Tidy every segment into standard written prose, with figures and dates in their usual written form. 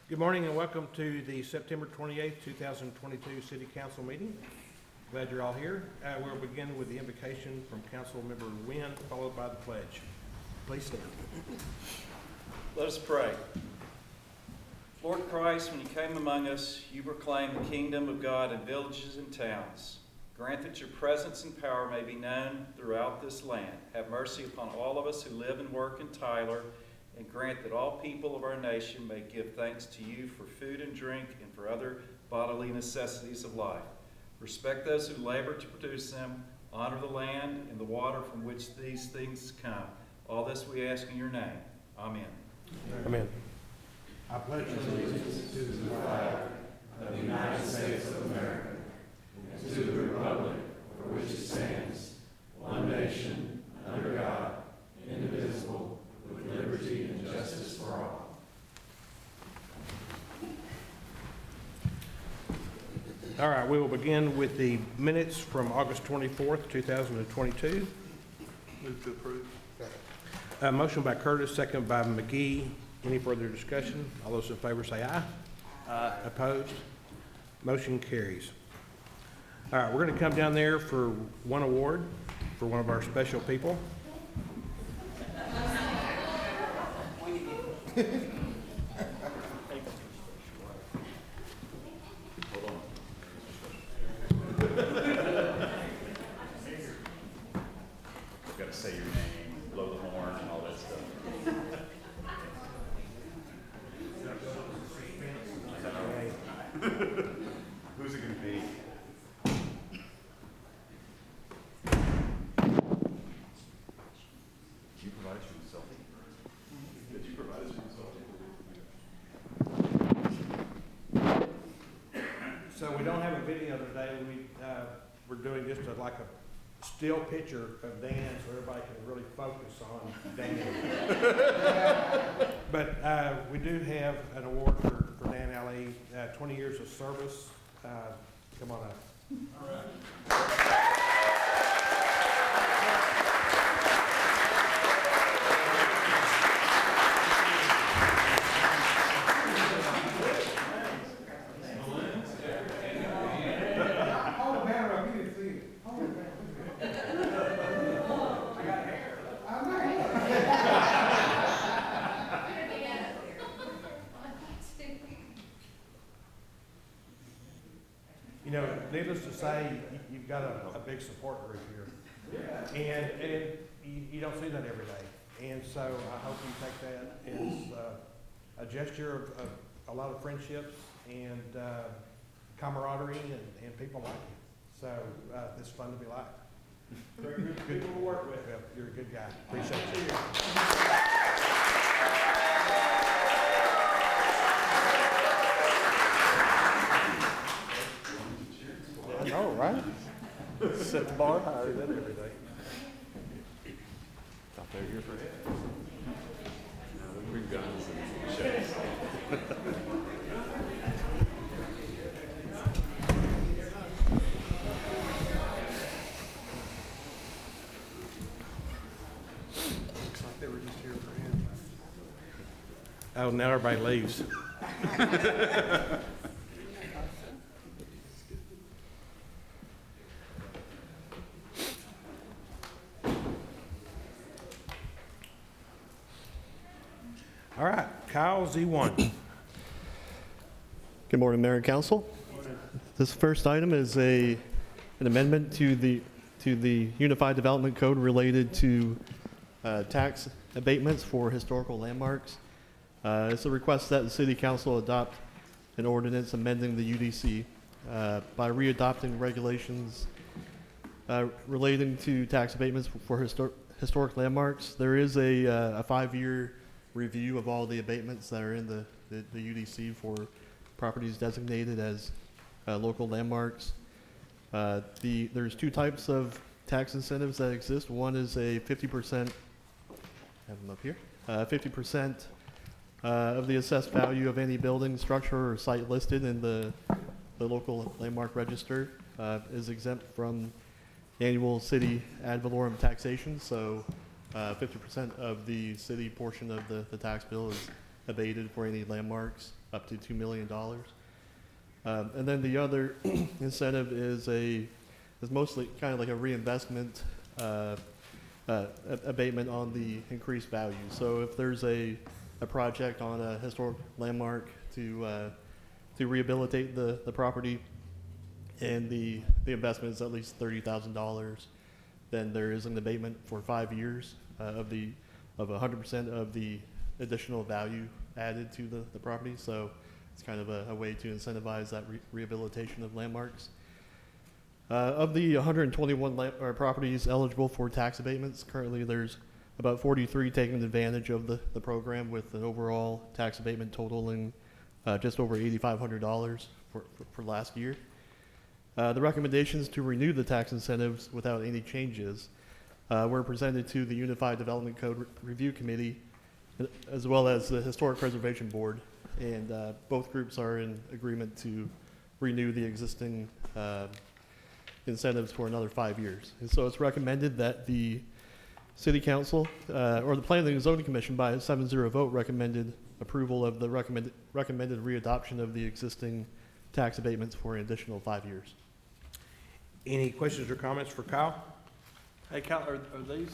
Good morning and welcome to the September 28th, 2022 City Council meeting. Glad you're all here. We'll begin with the invocation from Council Member Wynn, followed by the pledge. Please stand. Let us pray. Lord Christ, when you came among us, you proclaimed the kingdom of God in villages and towns. Grant that your presence and power may be known throughout this land. Have mercy upon all of us who live and work in Tyler, and grant that all people of our nation may give thanks to you for food and drink and for other bodily necessities of life. Respect those who labor to produce them, honor the land and the water from which these things come. All this we ask in your name. Amen. Amen. I pledge allegiance to the flag of the United States of America and to the republic for which it stands, one nation, under God, indivisible, with liberty and justice for all. All right, we will begin with the minutes from August 24th, 2022. Move to approve. Motion by Curtis, second by McGee. Any further discussion? All those in favor say aye. Aye. Opposed? Motion carries. All right, we're going to come down there for one award for one of our special people. Got to say your name, blow the horn, and all that stuff. Who's it going to be? Did you provide us with yourself? Did you provide us with yourself? So we don't have a video today. We're doing just like a still picture of Dan so everybody can really focus on Dan. But we do have an award for Dan Alley, 20 years of service. Come on up. All right. You know, needless to say, you've got a big support group here. And you don't see that every day. And so I hope you take that as a gesture of a lot of friendships and camaraderie and people like you. So it's fun to be like. Great group of people to work with. Well, you're a good guy. Appreciate you. Oh, right. Set the bar higher than every day. Thought they were here for it. No, we bring guns and machetes. Looks like they were just here for him. Oh, now everybody leaves. All right, Kyle, Z1. Good morning, Mayor and Council. This first item is an amendment to the Unified Development Code related to tax abatements for historical landmarks. It's a request that the City Council adopt an ordinance amending the UDC by readopting regulations relating to tax abatements for historic landmarks. There is a 5-year review of all the abatements that are in the UDC for properties designated as local landmarks. There's two types of tax incentives that exist. One is a 50%, have them up here, 50% of the assessed value of any building, structure, or site listed in the local landmark register is exempt from annual city ad valorem taxation. So 50% of the city portion of the tax bill is abated for any landmarks. up to $2 million. And then the other incentive is mostly kind of like a reinvestment abatement on the increased value. So if there's a project on a historic landmark to rehabilitate the property, and the investment is at least $30,000, then there is an abatement for 5 years of 100% of the additional value added to the property. So it's kind of a way to incentivize that rehabilitation of landmarks. Of the 121 properties eligible for tax abatements, currently there's about 43 taking advantage of the program, with an overall tax abatement totaling just over $8,500 for last year. The recommendations to renew the tax incentives without any changes were presented to the Unified Development Code Review Committee, as well as the Historic Preservation Board, and both groups are in agreement to renew the existing incentives for another 5 years. And so it's recommended that the City Council or the Planning and Zoning Commission, by a 7-0 vote, recommended approval of the recommended readoption of the existing tax abatements for an additional 5 years. Any questions or comments for Kyle? Hey, Cal, are these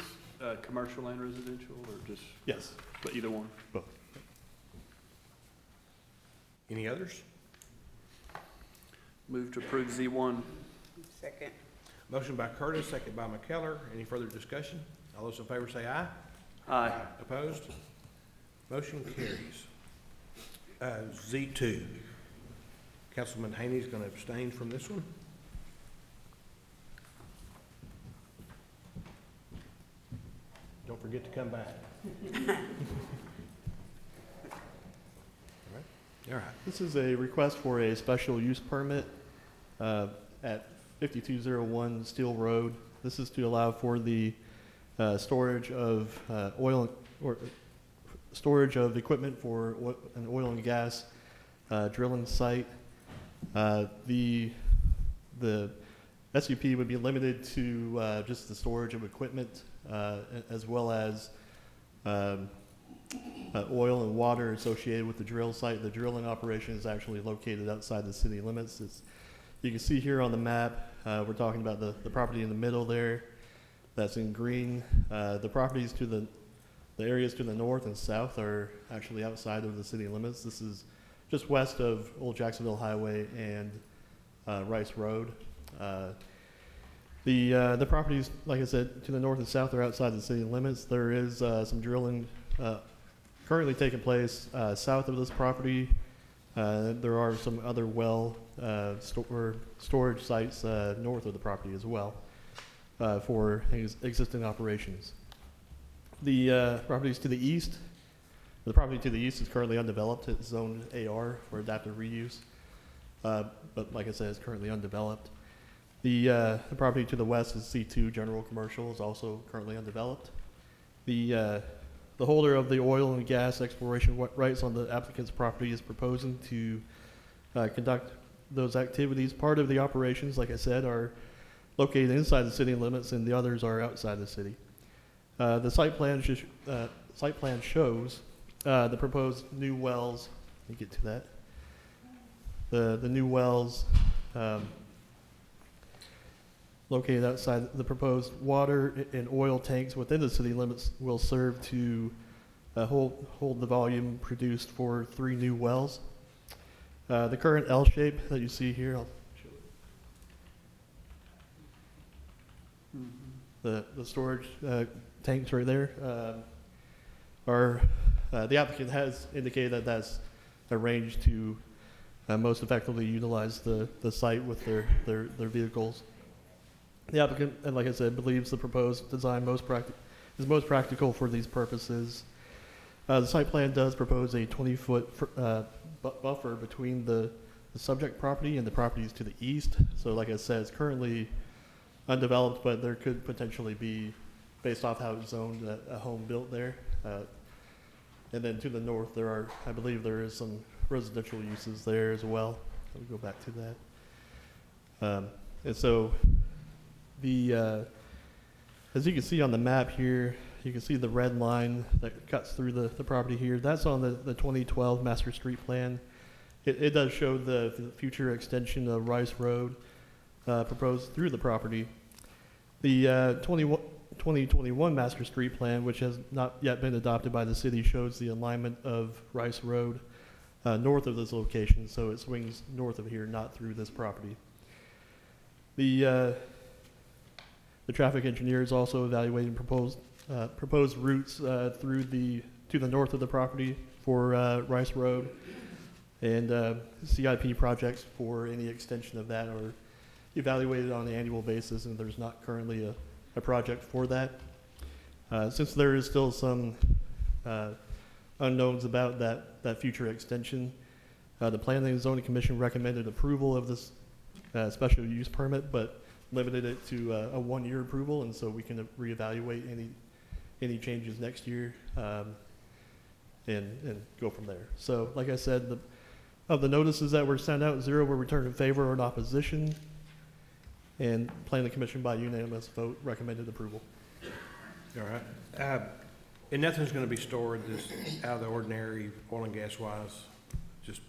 commercial and residential, or just Yes, either one? both. Any others? Move to approve Z1. Second. Motion by Curtis, second by McKellar. Any further discussion? All those in favor say aye. Aye. Opposed? Motion carries. Z2. Councilman Haney's going to abstain from this one. Don't forget to come back. All right. This is a request for a special use permit at 5201 Steel Road. This is to allow for the storage of oil or storage of equipment for an oil and gas drilling site. The SUP would be limited to just the storage of equipment, as well as oil and water associated with the drill site. The drilling operation is actually located outside the city limits. You can see here on the map, we're talking about the property in the middle there, that's in green. The properties to the areas to the north and south are actually outside of the city limits. This is just west of Old Jacksonville Highway and Rice Road. The properties, like I said, to the north and south are outside the city limits. There is some drilling currently taking place south of this property. There are some other well storage sites north of the property as well for existing operations. The properties to the east, the property to the east is currently undeveloped. It's zoned AR for adaptive reuse, but like I said, it's currently undeveloped. The property to the west is C2, general commercial, is also currently undeveloped. The holder of the oil and gas exploration rights on the applicant's property is proposing to conduct those activities. Part of the operations, like I said, are located inside the city limits, and the others are outside the city. The site plan shows the proposed new wells. Let me get to that. The new wells located outside the proposed water and oil tanks within the city limits will serve to hold the volume produced for 3 new wells. The current L shape that you see here, I'll show it. The storage tanks right there are the applicant has indicated that that's arranged to most effectively utilize the site with their vehicles. The applicant, and like I said, believes the proposed design is most practical for these purposes. The site plan does propose a 20-foot buffer between the subject property and the properties to the east. So like I said, it's currently undeveloped, but there could potentially be, based off how it's zoned, a home built there. And then to the north, I believe there is some residential uses there as well. Let me go back to that. And so as you can see on the map here, you can see the red line that cuts through the property here. That's on the 2012 master street plan. it does show the future extension of Rice Road proposed through the property. The 2021 Master Street Plan, which has not yet been adopted by the city, shows the alignment of Rice Road north of this location, so it swings north of here, not through this property. The traffic engineer is also evaluating proposed routes to the north of the property for Rice Road, and CIP projects for any extension of that are evaluated on an annual basis, and there's not currently a project for that. Since there is still some unknowns about that future extension, the Planning and Zoning Commission recommended approval of this special use permit, but limited it to a one-year approval, and so we can reevaluate any changes next year and go from there. So, like I said, of the notices that were sent out, 0 were returned in favor or in opposition, and Planning Commission by unanimous vote recommended approval. All right. And nothing's gonna be stored this out of the ordinary, oil and gas wise? Just,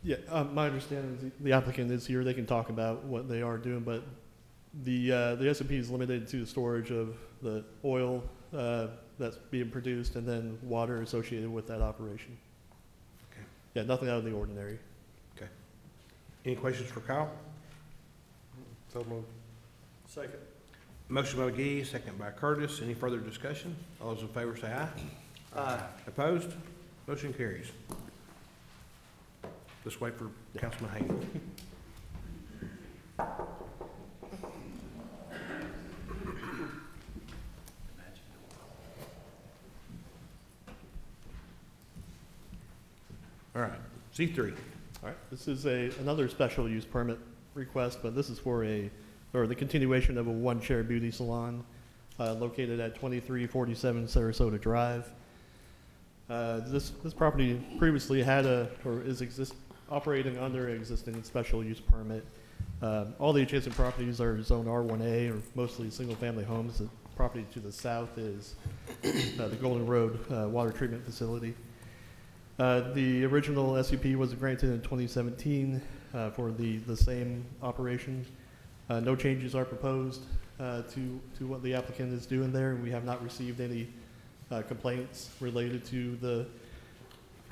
Yeah, my understanding is the applicant is here. They can talk about what they are doing, but the S&P is limited to the storage of the oil that's being produced and then water associated with that operation. Okay. Yeah, nothing out of the ordinary. okay. Any questions for Kyle? So moved. Second. Motion by McGee, second by Curtis. Any further discussion? All those in favor say aye. Aye. Opposed? Motion carries. Let's wait for Councilman Hayden. All right, C3. All right, this is another special use permit request, but this is for the continuation of a one-chair beauty salon located at 2347 Sarasota Drive. This property previously had is operating under an existing special use permit. All the adjacent properties are zone R1A, or mostly single-family homes. The property to the south is the Golden Road Water Treatment Facility. The original SUP was granted in 2017 for the same operation. No changes are proposed to what the applicant is doing there. We have not received any complaints related to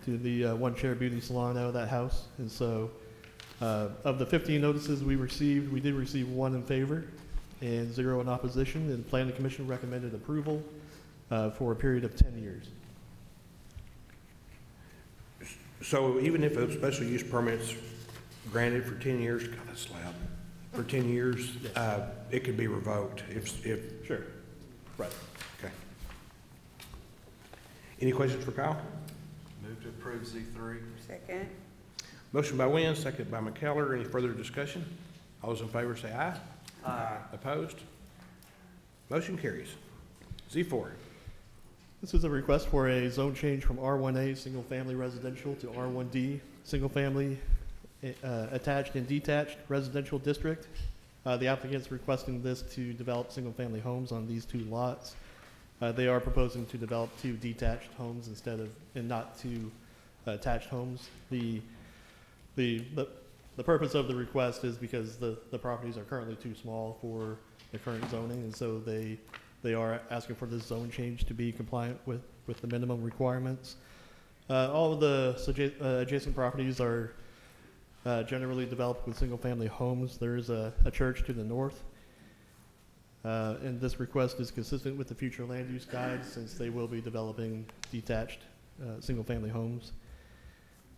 the one-chair beauty salon out of that house. And so of the 15 notices we received, we did receive 1 in favor and 0 in opposition, and Planning Commission recommended approval for a period of 10 years. So even if a special use permit's granted for 10 years, God, that's loud, for 10 years, it could be revoked if, Sure. Right. okay. Any questions for Kyle? Move to approve Z3. Second. Motion by Wynn, second by McKellar. Any further discussion? All those in favor say aye. Aye. Opposed? Motion carries. Z4. This is a request for a zone change from R1A, single-family residential, to R1D, single-family attached and detached residential district. The applicant's requesting this to develop single-family homes on these 2 lots. They are proposing to develop 2 detached homes and not 2 attached homes. The purpose of the request is because the properties are currently too small for the current zoning, and so they are asking for this zone change to be compliant with the minimum requirements. All of the adjacent properties are generally developed with single-family homes. There is a church to the north. And this request is consistent with the future land use guide, since they will be developing detached single-family homes.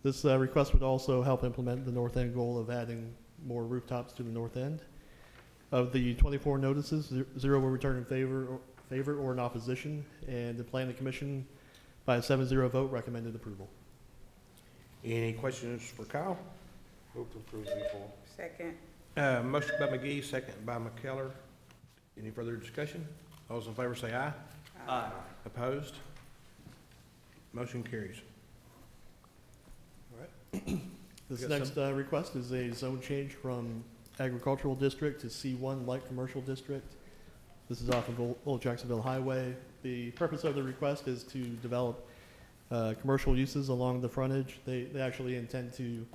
This request would also help implement the north end goal of adding more rooftops to the north end. Of the 24 notices, 0 were returned in favor or in opposition, and the Planning Commission, by a 7-0 vote, recommended approval. Any questions for Kyle? Move to approve Z4. Second. Motion by McGee, second by McKellar. Any further discussion? All those in favor say aye. Aye. Opposed? Motion carries. This Got next request is a zone change from agricultural district to C1 light commercial district. This is off of Old Jacksonville Highway. The purpose of the request is to develop commercial uses along the frontage. They actually intend to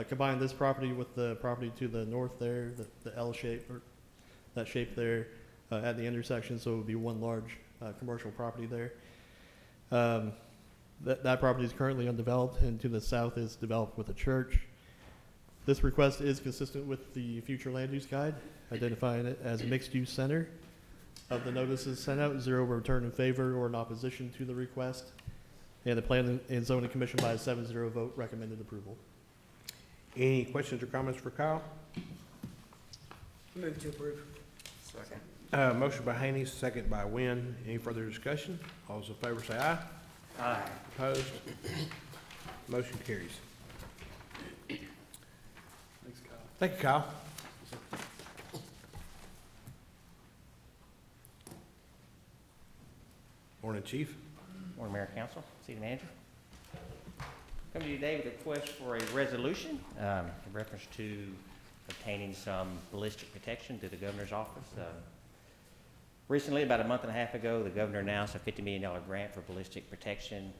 combine this property with the property to the north there, the L shape, or that shape there, at the intersection, so it would be one large, commercial property there. That property is currently undeveloped, and to the south is developed with a church. This request is consistent with the future land use guide, identifying it as a mixed-use center. Of the notices sent out, 0 were returned in favor or in opposition to the request, and the Planning and Zoning Commission by a 7-0 vote recommended approval. Any questions or comments for Kyle? Move to approve. Second. Motion by Haney, second by Wynn. Any further discussion? All those in favor say aye. Aye. Opposed? Motion carries. Thanks, Kyle. Thank you, Kyle. Morning, Chief. Morning, Mayor, Council, City Manager. Come to you today with a request for a resolution in reference to obtaining some ballistic protection to the governor's office. Recently, about a month and a half ago, the governor announced a $50 million grant for ballistic protection,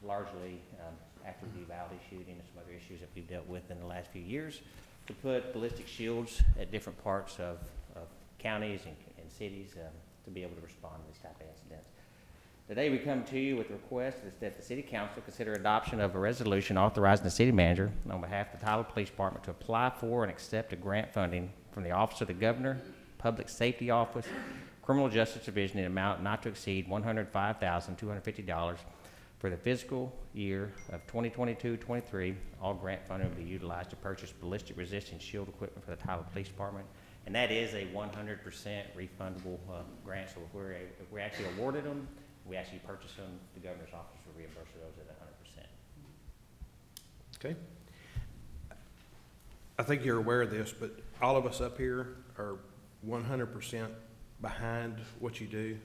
largely after the Uvalde shooting and some other issues that we've dealt with in the last few years, to put ballistic shields at different parts of counties and cities to be able to respond to these type of incidents. Today, we come to you with a request that the City Council consider adoption of a resolution authorizing the City Manager on behalf of the Tyler Police Department to apply for and accept a grant funding from the Office of the Governor, Public Safety Office, Criminal Justice Division in an amount not to exceed $105,250 for the fiscal year of 2022-23. All grant funding will be utilized to purchase ballistic resistant shield equipment for the Tyler Police Department. And that is a 100% refundable grant. So if we're actually awarded them, we actually purchase them, the governor's office will reimburse those at 100%. Okay. I think you're aware of this, but all of us up here are 100% behind what you do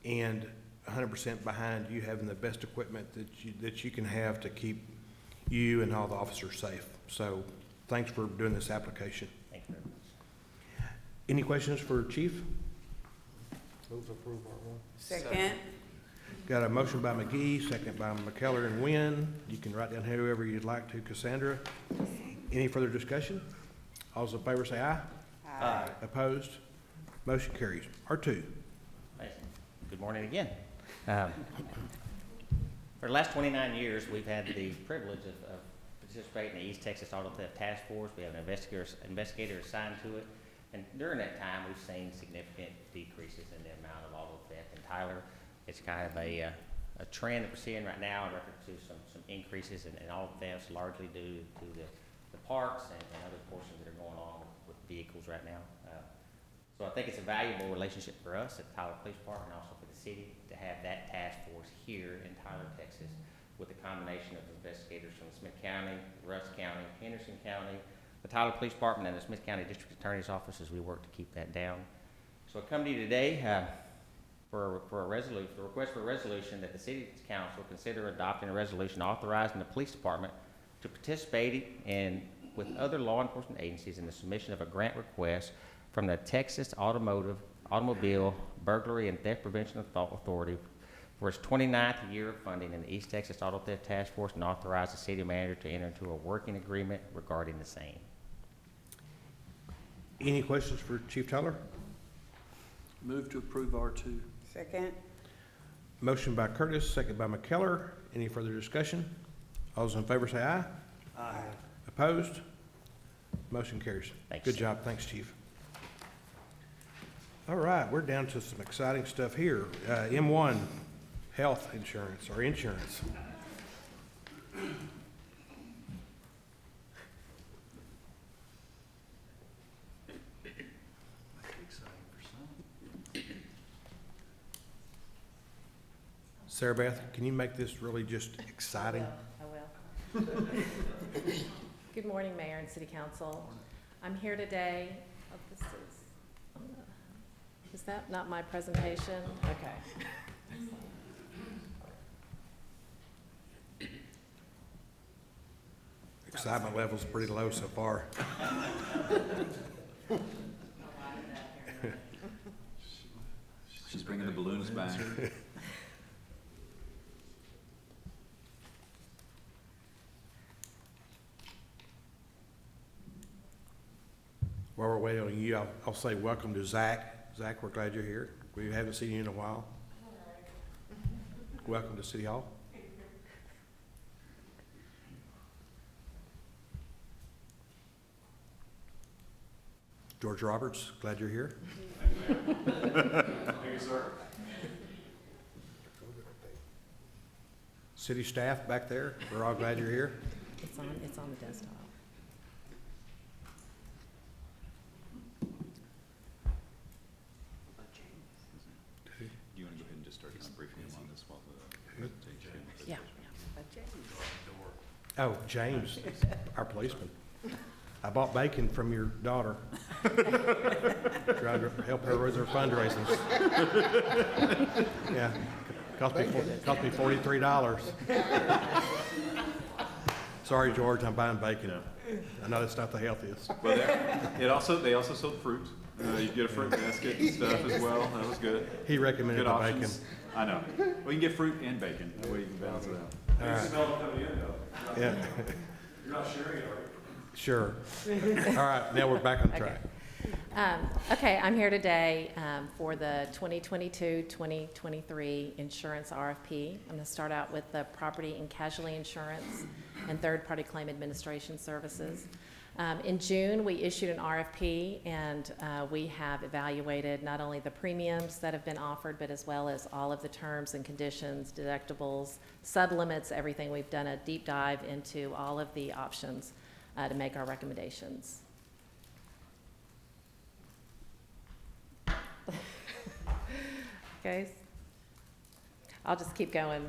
and 100% behind you having the best equipment that you can have to keep you and all the officers safe. So thanks for doing this application. Thank you very much. Any questions for Chief? Move to approve R1. Second. Got a motion by McGee, second by McKellar and Wynn. You can write down whoever you'd like to. Cassandra. Any further discussion? All those in favor say aye. Aye. Opposed? Motion carries. R2. Thanks. Good morning again. For the last 29 years, we've had the privilege of participating in the East Texas Auto Theft Task Force. We have an investigator assigned to it. And during that time, we've seen significant decreases in the amount of auto theft in Tyler. It's kind of a trend that we're seeing right now in reference to some increases in auto thefts, largely due to the parks and other portions that are going on with vehicles right now. So I think it's a valuable relationship for us at the Tyler Police Department and also for the city to have that task force here in Tyler, Texas, with a combination of investigators from Smith County, Russ County, Henderson County, the Tyler Police Department, and the Smith County District Attorney's Office as we work to keep that down. So I come to you today for a request for a resolution that the City Council consider adopting a resolution authorizing the Police Department to participate with other law enforcement agencies in the submission of a grant request from the Texas Automobile Burglary and Theft Prevention Authority for its 29th year of funding in the East Texas Auto Theft Task Force, and authorize the city manager to enter into a working agreement regarding the same. Any questions for Chief Tyler? Move to approve R2. Second. Motion by Curtis, second by McKellar. Any further discussion? All those in favor say aye. Aye. Opposed? Motion carries. Thanks. Good job. Thanks, Chief. All right, we're down to some exciting stuff here. M1, health insurance or insurance. Sarah Beth, can you make this really just exciting? I will. Good morning, Mayor and City Council. I'm here today. Is that not my presentation? Okay. Excitement level's pretty low so far. She's bringing the balloons back. While we're waiting on you, I'll say welcome to Zach. Zach, we're glad you're here. We haven't seen you in a while. Welcome to City Hall. George Roberts, glad you're here. Thank you, sir. City staff back there, we're all glad you're here. It's on the desktop. Do you want to go ahead and just start kind of briefing him on this while the presentation? Yeah. Oh, James, our policeman. I bought bacon from your daughter. Trying to help her with her fundraising. Yeah, cost me $43. Sorry, George, I'm buying bacon. I know that's not the healthiest. Well, they also sold fruit. You get a fruit basket and stuff as well. That was good. He recommended Good the bacon. options. I know. Well, you can get fruit and bacon. That way you can balance it out. All right. Smell it coming in though. Yeah, You're not sharing it, are you? sure. All right, now we're back on track. Okay, I'm here today for the 2022-2023 insurance RFP. I'm going to start out with the property and casualty insurance and third-party claim administration services. In June, we issued an RFP, and we have evaluated not only the premiums that have been offered, but as well as all of the terms and conditions, deductibles, sublimits, everything. We've done a deep dive into all of the options to make our recommendations. Okay, I'll just keep going.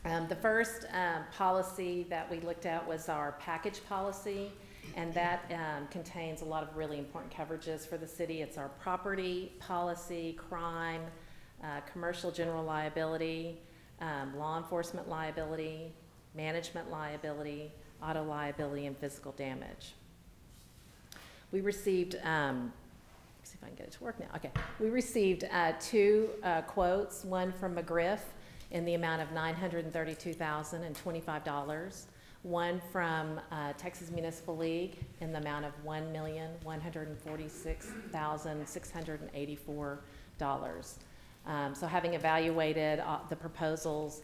The first policy that we looked at was our package policy, and that contains a lot of really important coverages for the city. It's our property policy, crime, commercial general liability, law enforcement liability, management liability, auto liability, and physical damage. We received, see if I can get it to work now. Okay, we received two quotes, one from McGriff in the amount of $932,025, one from Texas Municipal League in the amount of $1,146,684. So having evaluated the proposals,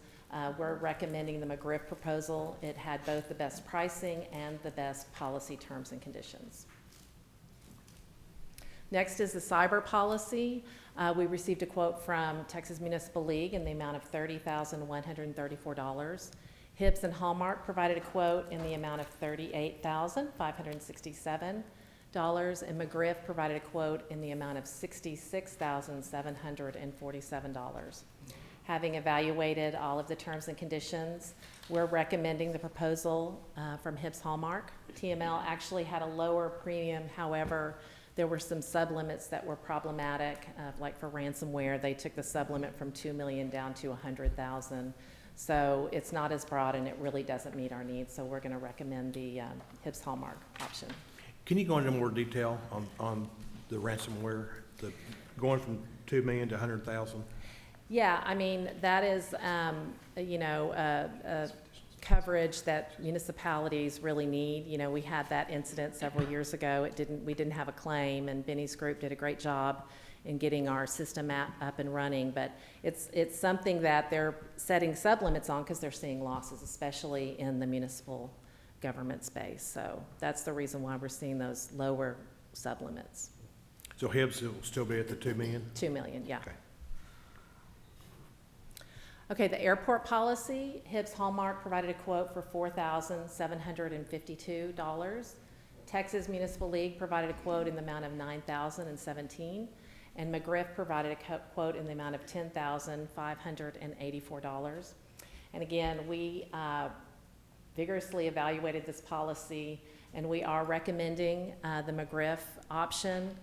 we're recommending the McGriff proposal. It had both the best pricing and the best policy terms and conditions. Next is the cyber policy. We received a quote from Texas Municipal League in the amount of $30,134. Hibbs and Hallmark provided a quote in the amount of $38,567, and McGriff provided a quote in the amount of $66,747. Having evaluated all of the terms and conditions, we're recommending the proposal from Hibbs Hallmark. TML actually had a lower premium, however, there were some sublimits that were problematic, like for ransomware. They took the sublimit from $2 million down to $100,000. So it's not as broad, and it really doesn't meet our needs. So we're going to recommend the Hibbs Hallmark option. Can you go into more detail on the ransomware, going from $2 million to $100,000? Yeah, I mean, that is, coverage that municipalities really need. You know, we had that incident several years ago. We didn't have a claim, and Benny's group did a great job in getting our system up and running. But it's something that they're setting sublimits on because they're seeing losses, especially in the municipal government space. So that's the reason why we're seeing those lower sublimits. So Hibbs will still be at the $2 million? $2 million, yeah. Okay. Okay, the airport policy, Hibbs Hallmark provided a quote for $4,752. Texas Municipal League provided a quote in the amount of $9,017. And McGriff provided a quote in the amount of $10,584. And again, we vigorously evaluated this policy, and we are recommending the McGriff option.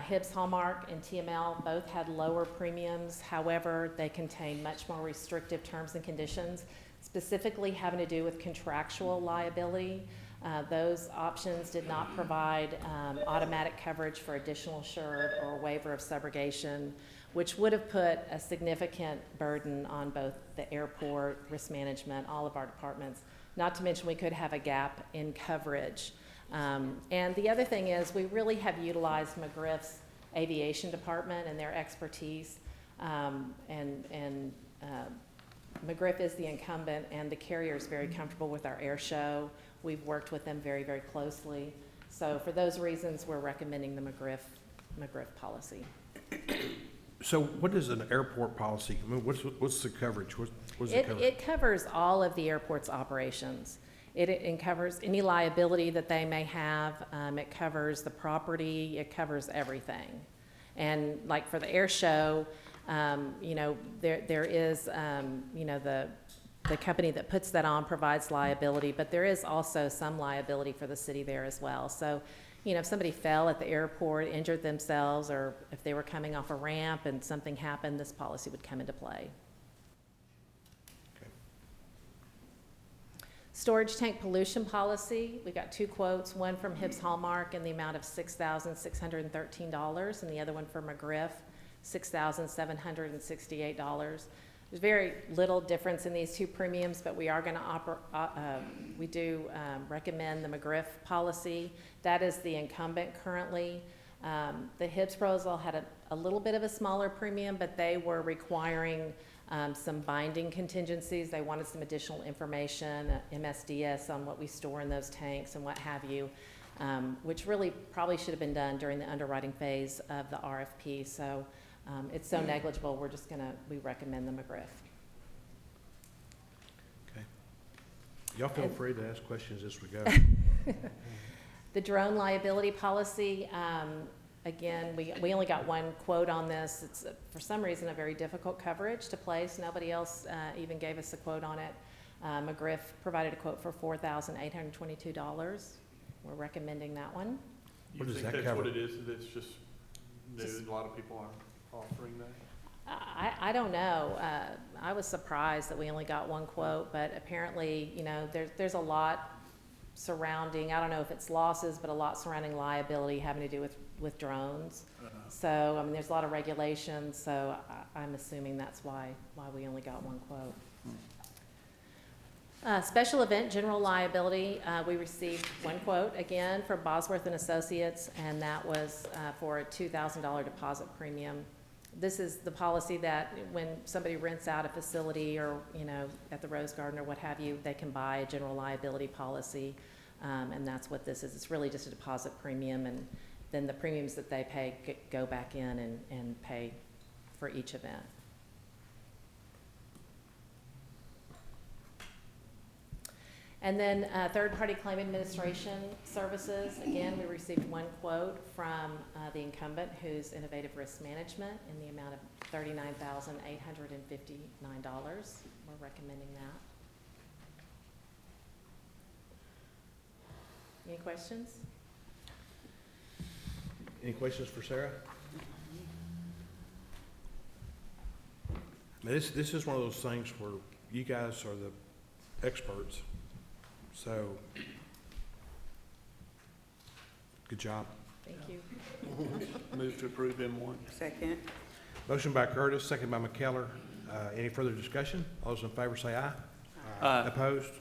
Hibbs Hallmark and TML both had lower premiums. However, they contain much more restrictive terms and conditions, specifically having to do with contractual liability. Those options did not provide automatic coverage for additional insured or waiver of subrogation, which would have put a significant burden on both the airport, risk management, all of our departments. Not to mention we could have a gap in coverage And the other thing is, we really have utilized McGriff's aviation department and their expertise. McGriff is the incumbent, and the carrier is very comfortable with our air show. We've worked with them very, very closely. So for those reasons, we're recommending the McGriff policy. So what is an airport policy? I mean, what's the coverage? What does it cover? It covers all of the airport's operations. It covers any liability that they may have. It covers the property. It covers everything. And like for the air show, you know, there is, you know, the company that puts that on provides liability, but there is also some liability for the city there as well. So, you know, if somebody fell at the airport, injured themselves, or if they were coming off a ramp and something happened, this policy would come into play. Storage tank pollution policy, we got 2 quotes, one from Hibbs Hallmark in the amount of $6,613, and the other one from McGriff, $6,768. There's very little difference in these 2 premiums, but we are going to recommend the McGriff policy. That is the incumbent currently. The Hibbs proposal had a little bit of a smaller premium, but they were requiring some binding contingencies. They wanted some additional information, MSDS, on what we store in those tanks and what have you, which really probably should have been done during the underwriting phase of the RFP. So it's so negligible, we recommend the McGriff. Okay. Y'all feel free to ask questions as we go. The drone liability policy, again, we only got 1 quote on this. It's, for some reason, a very difficult coverage to place. Nobody else even gave us a quote on it. McGriff provided a quote for $4,822. We're recommending that one. What You does think that that's cover? what it is, that it's just new, a lot of people aren't offering that? I don't know. I was surprised that we only got 1 quote, but apparently, you know, there's a lot surrounding, I don't know if it's losses, but a lot surrounding liability having to do with drones. So, I mean, there's a lot of regulations, so I'm assuming that's why we only got 1 quote. Special event general liability, we received 1 quote, again, from Bosworth and Associates, and that was for a $2,000 deposit premium. This is the policy that when somebody rents out a facility or, you know, at the Rose Garden or what have you, they can buy a general liability policy, and that's what this is. It's really just a deposit premium, and then the premiums that they pay go back in and pay for each event. And then third-party claim administration services. Again, we received 1 quote from the incumbent, who's Innovative Risk Management, in the amount of $39,859. We're recommending that. Any questions? Any questions for Sarah? I mean, this is one of those things where you guys are the experts. So, good job. Thank you. Move to approve M1. Second. Motion by Curtis, second by McKellar. Any further discussion? All those in favor say aye. Opposed?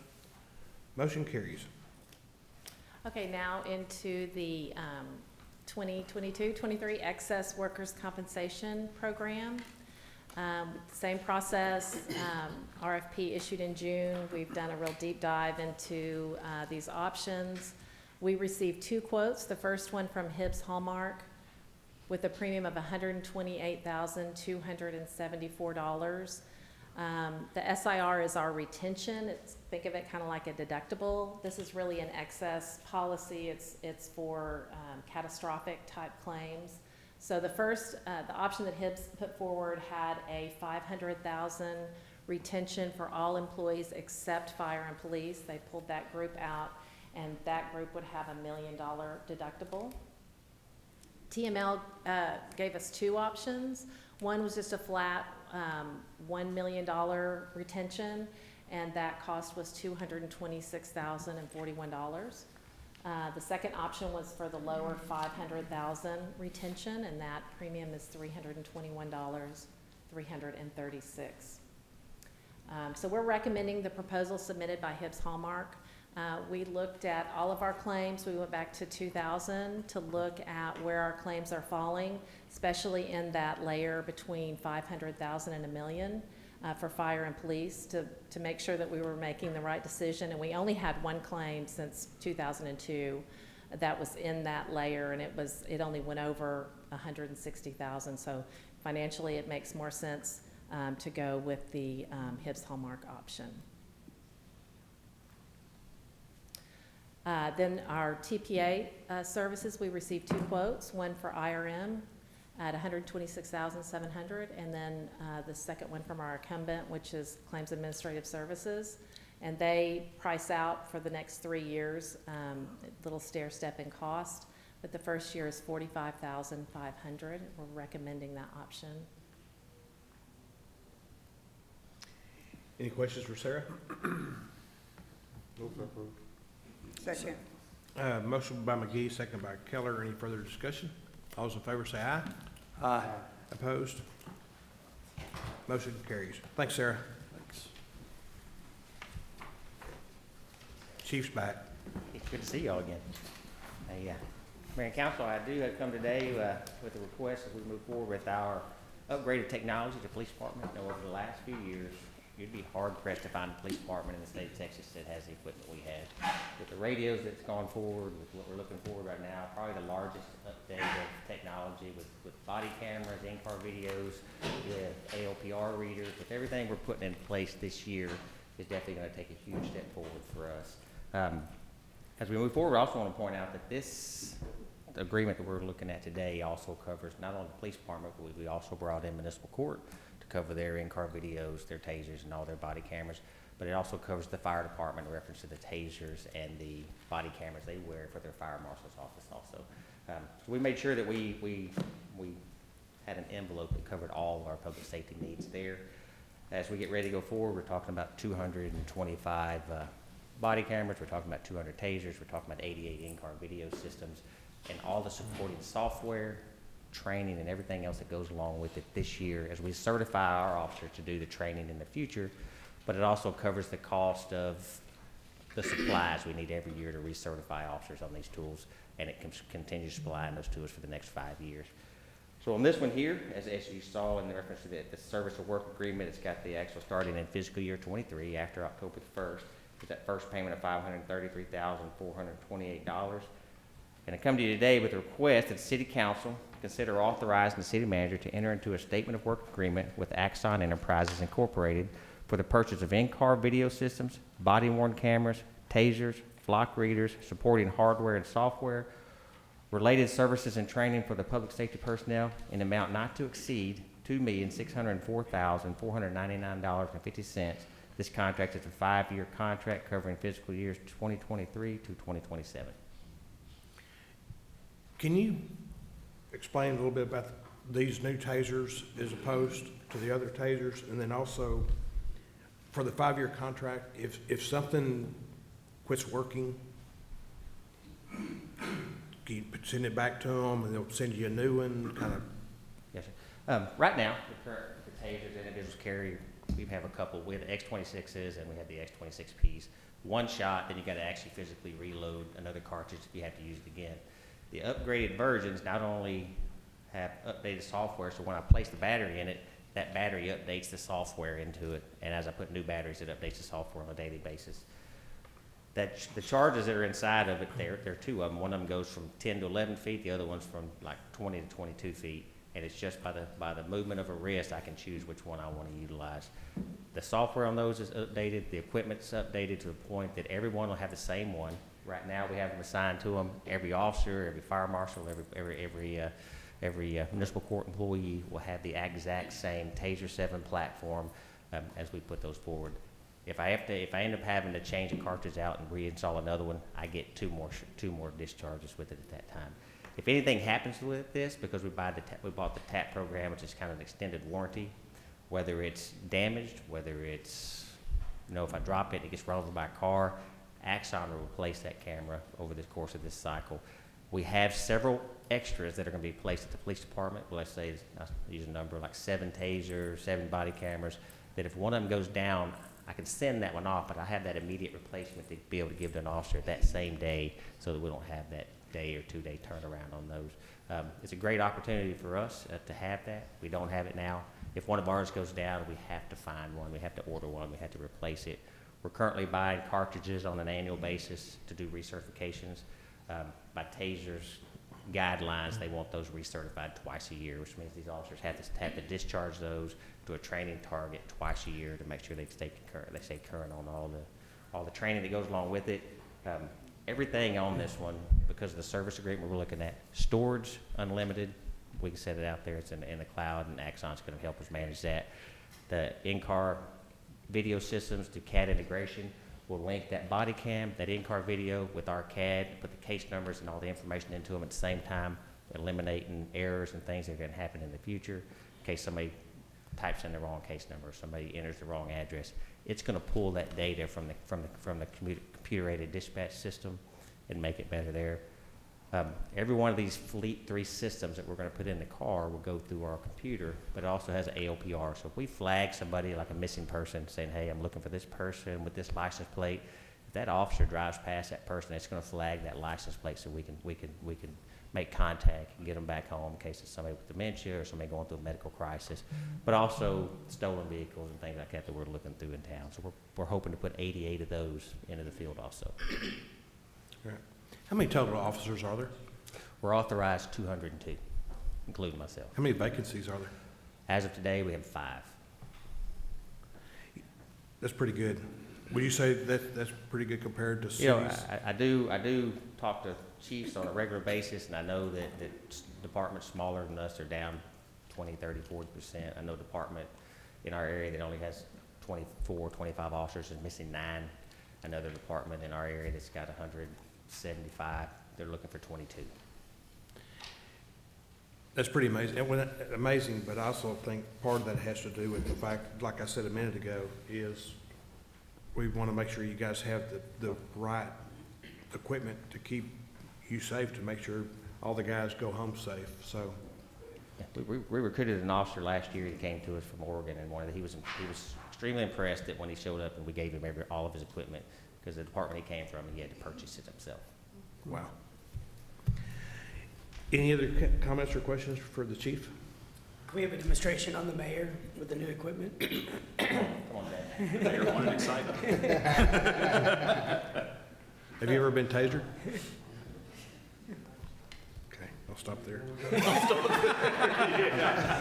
Motion carries. Okay, now into the 2022-23 excess workers' compensation program. Same process, RFP issued in June. We've done a real deep dive into these options. We received 2 quotes. The first one from Hibbs Hallmark with a premium of $128,274. The SIR is our retention. Think of it kind of like a deductible. This is really an excess policy. It's for catastrophic type claims. So the first, the option that Hibbs put forward had a $500,000 retention for all employees except fire and police. They pulled that group out, and that group would have $1 million deductible. TML gave us 2 options. One was just a flat $1 million retention, and that cost was $226,041. The second option was for the lower $500,000 retention, and that premium is $321,336. So we're recommending the proposal submitted by Hibbs Hallmark. We looked at all of our claims. We went back to 2000 to look at where our claims are falling, especially in that layer between 500,000 and $1 million for fire and police to make sure that we were making the right decision. And we only had one claim since 2002 that was in that layer, and it only went over 160,000. So financially, it makes more sense to go with the Hibbs Hallmark option. Then our TPA services, we received 2 quotes, one for IRM at $126,700, and then the second one from our incumbent, which is Claims Administrative Services. And they price out for the next 3 years, a little stair step in cost, but the first year is $45,500. We're recommending that option. Any questions for Sarah? Second. Motion by McGee, second by Keller. Any further discussion? All those in favor say aye. Aye. Opposed? Motion carries. Thanks, Sarah. Thanks. Chief's back. It's good to see y'all again. Hey, Mayor and Council, I do have come today with a request that we move forward with our upgraded technology to the police department. Now, over the last few years, you'd be hard pressed to find a police department in the state of Texas that has the equipment we have. With the radios that's gone forward, with what we're looking forward right now, probably the largest update of technology with body cameras, in-car videos, with ALPR readers, with everything we're putting in place this year is definitely going to take a huge step forward for us. As we move forward, I also want to point out that this agreement that we're looking at today also covers not only the police department, but we also brought in municipal court to cover their in-car videos, their tasers, and all their body cameras. But it also covers the fire department in reference to the tasers and the body cameras they wear for their fire marshal's office also. So we made sure that we had an envelope that covered all of our public safety needs there. As we get ready to go forward, we're talking about 225 body cameras, we're talking about 200 tasers, we're talking about 88 in-car video systems, and all the supporting software, training, and everything else that goes along with it this year as we certify our officers to do the training in the future. But it also covers the cost of the supplies we need every year to recertify officers on these tools, and it continues supplying those tools for the next 5 years. So on this one here, as you saw in the reference to the service of work agreement, it's got the actual starting in fiscal year 23 after October the 1st. With that first payment of $533,428. And I come to you today with a request that the City Council consider authorizing the City Manager to enter into a statement of work agreement with Axon Enterprises Incorporated for the purchase of in-car video systems, body-worn cameras, tasers, flock readers, supporting hardware and software, related services and training for the public safety personnel in amount not to exceed $2,604,499.50. This contract is a 5-year contract covering fiscal years 2023 to 2027. Can you explain a little bit about these new tasers as opposed to the other tasers? And then also, for the 5-year contract, if something quits working, can you send it back to them and they'll send you a new one, kind of? Yes, sir. Right now, the tasers individuals carry, we have a couple. We have the X26s and we have the X26Ps. One shot, then you got to actually physically reload another cartridge if you have to use it again. The upgraded versions not only have updated software, so when I place the battery in it, that battery updates the software into it, and as I put new batteries, it updates the software on a daily basis. The charges that are inside of it, there are 2 of them. One of them goes from 10 to 11 feet, the other one's from like 20 to 22 feet. And it's just by the movement of a wrist, I can choose which one I want to utilize. The software on those is updated. The equipment's updated to the point that everyone will have the same one. Right now, we have them assigned to them. Every officer, every fire marshal, every municipal court employee will have the exact same TASER 7 platform as we put those forward. If I end up having to change a cartridge out and reinstall another one, I get two more discharges with it at that time. If anything happens with this, because we bought the TAP program, which is kind of an extended warranty, whether it's damaged, whether it's, if I drop it, it gets run over by a car, Axon will replace that camera over the course of this cycle. We have several extras that are going to be placed at the police department. Well, let's use a number like 7 tasers, 7 body cameras, that if one of them goes down, I can send that one off, but I have that immediate replacement to be able to give to an officer that same day so that we don't have that day or 2 day turnaround on those. It's a great opportunity for us to have that. We don't have it now. If one of ours goes down, we have to find one, we have to order one, we have to replace it. We're currently buying cartridges on an annual basis to do recertifications. By Taser's guidelines, they want those recertified twice a year, which means these officers have to discharge those to a training target twice a year to make sure they stay current on all the training that goes along with it. Everything on this one, because of the service agreement we're looking at, storage unlimited. We can set it out there. It's in the cloud, and Axon's going to help us manage that. The in-car video systems to CAD integration will link that body cam, that in-car video with our CAD, put the case numbers and all the information into them at the same time, eliminating errors and things that are going to happen in the future. In case somebody types in the wrong case number, or somebody enters the wrong address, it's going to pull that data from the computer-aided dispatch system and make it better there. Every one of these Fleet 3 systems that we're going to put in the car will go through our computer, but it also has an AOPR. So if we flag somebody like a missing person saying, hey, I'm looking for this person with this license plate, if that officer drives past that person, it's going to flag that license plate so we can make contact and get them back home in case it's somebody with dementia or somebody going through a medical crisis, but also stolen vehicles and things like that that we're looking through in town. So we're hoping to put 88 of those into the field also. Right. How many total officers are there? We're authorized 202, including myself. How many vacancies are there? As of today, we have 5. That's pretty good. Would you say that's pretty good compared to cities? You know, I do talk to chiefs on a regular basis, and I know that departments smaller than us are down 20, 30, 40%. I know department in our area that only has 24, 25 officers is missing 9. Another department in our area that's got 175, they're looking for 22. That's pretty amazing. Amazing, but I also think part of that has to do with the fact, like I said a minute ago, is we want to make sure you guys have the right equipment to keep you safe, to make sure all the guys go home safe. So, yeah, we recruited an officer last year. He came to us from Oregon, and he was extremely impressed that when he showed up and we gave him all of his equipment, because the department he came from, he had to purchase it himself. wow. Any other comments or questions for the chief? We have a demonstration on the mayor with the new equipment. Come on, Dad. Mayor wanted excitement. Have you ever been tasered? Okay, I'll stop there.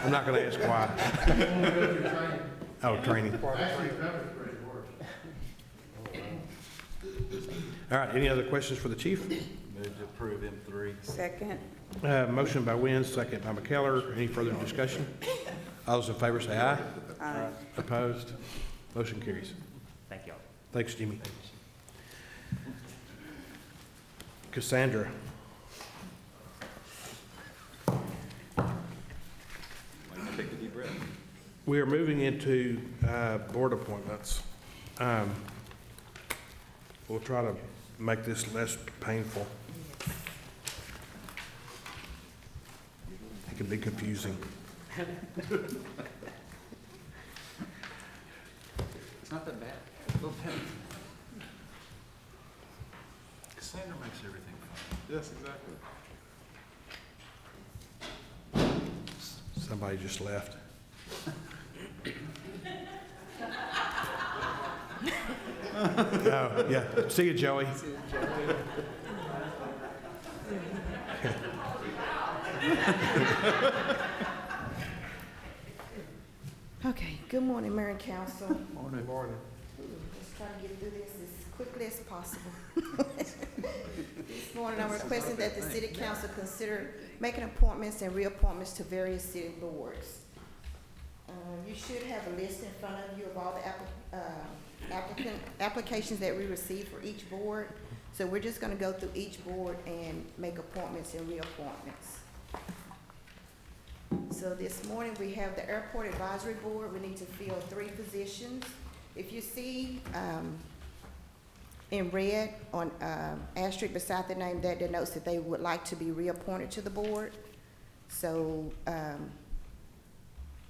I'm not going to ask why. Oh, training. All right, any other questions for the chief? Move to approve M3. Second. Motion by Wynn, second by McKellar. Any further discussion? All those in favor say aye. Aye. Opposed? Motion carries. Thank y'all. Thanks, Jimmy. Cassandra. Take a deep breath. We are moving into board appointments. We'll try to make this less painful. It can be confusing. It's not that bad. A little bit. Cassandra makes everything fun. Yes, exactly. Somebody just left. Oh, yeah. See you, Joey. Okay, good morning, Mayor and Council. Morning. Morning. Let's try to get through this as quickly as possible. This morning, I'm requesting that the City Council consider making appointments and reappointments to various city boards. You should have a list in front of you of all the applications that we received for each board. So we're just gonna go through each board and make appointments and reappointments. So this morning, we have the Airport Advisory Board. We need to fill 3 positions. If you see in red on asterisk beside the name, that denotes that they would like to be reappointed to the board. So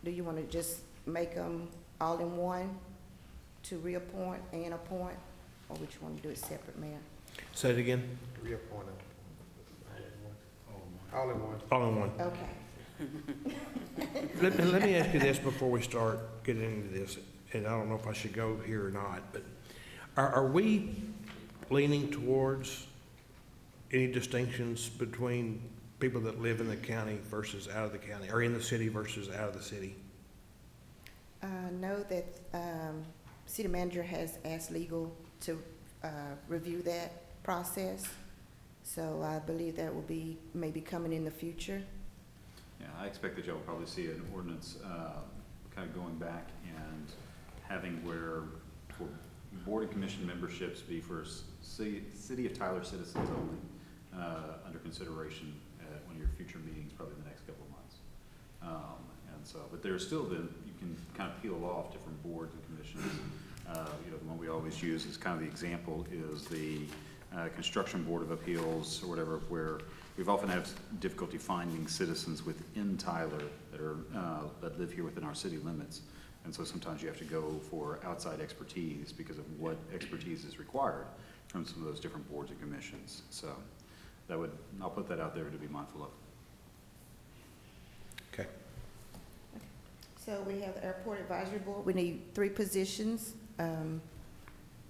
do you want to just make them all in one? to reappoint and appoint, or which you want to do it separate, Mayor? Say it again. Reappoint him. All in one. All in one. Okay. Let me ask you this before we start getting into this, and I don't know if I should go here or not, but are we leaning towards any distinctions between people that live in the county versus out of the county, or in the city versus out of the city? I know that city manager has asked legal to review that process, so I believe that will be maybe coming in the future. Yeah, I expect that y'all will probably see an ordinance, kind of going back and having where for board and commission memberships be for city of Tyler citizens only, under consideration at one of your future meetings, probably in the next couple of months. And so, but there's still you can kind of peel off different boards and commissions. You know, the one we always use as kind of the example is the Construction Board of Appeals or whatever, where we've often had difficulty finding citizens within Tyler that are that live here within our city limits. And so sometimes you have to go for outside expertise because of what expertise is required from some of those different boards and commissions. So I'll put that out there to be mindful of. Okay. So we have the Airport Advisory Board. We need 3 positions.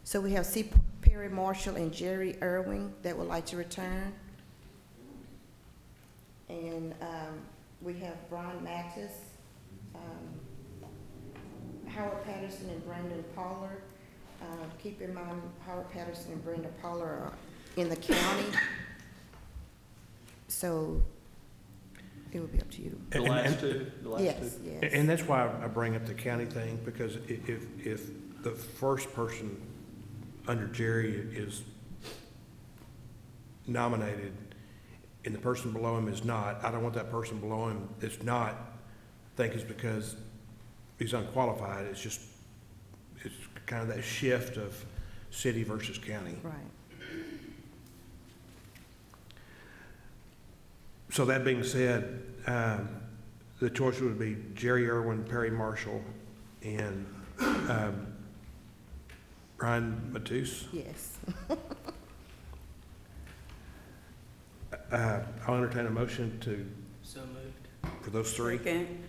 So we have C. Perry Marshall and Jerry Irwin that would like to return. And we have Brian Mattis, Howard Patterson, and Brandon Pollard. Keep in mind, Howard Patterson and Brandon Pollard are in the county. So it would be up to you. The last two? Yes, yes. And that's why I bring up the county thing, because if the first person under Jerry is nominated and the person below him is not, I don't want that person below him that's not think it's because he's unqualified. It's just, it's kind of that shift of city versus county. Right. So that being said, the choice would be Jerry Irwin, Perry Marshall, and Brian Mattis. Yes. I'll entertain a motion So moved. for those 3. Second.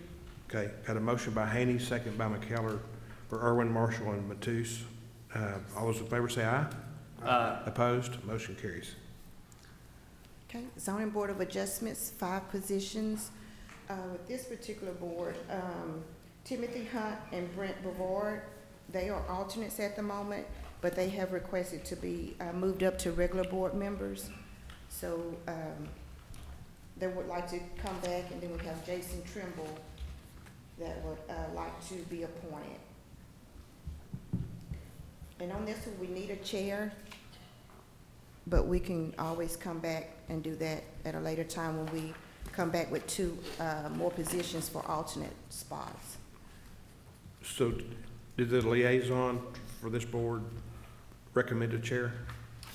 Okay, got a motion by Haney, second by McKellar for Irwin, Marshall, and Mattis. All those in favor say aye. Opposed? Motion carries. Okay, Zoning Board of Adjustments, 5 positions. With this particular board, Timothy Hunt and Brent Bavard, they are alternates at the moment, but they have requested to be moved up to regular board members. So they would like to come back, and then we have Jason Trimble that would like to be appointed. And on this one, we need a chair, but we can always come back and do that at a later time when we come back with 2 more positions for alternate spots. So did the liaison for this board recommend a chair?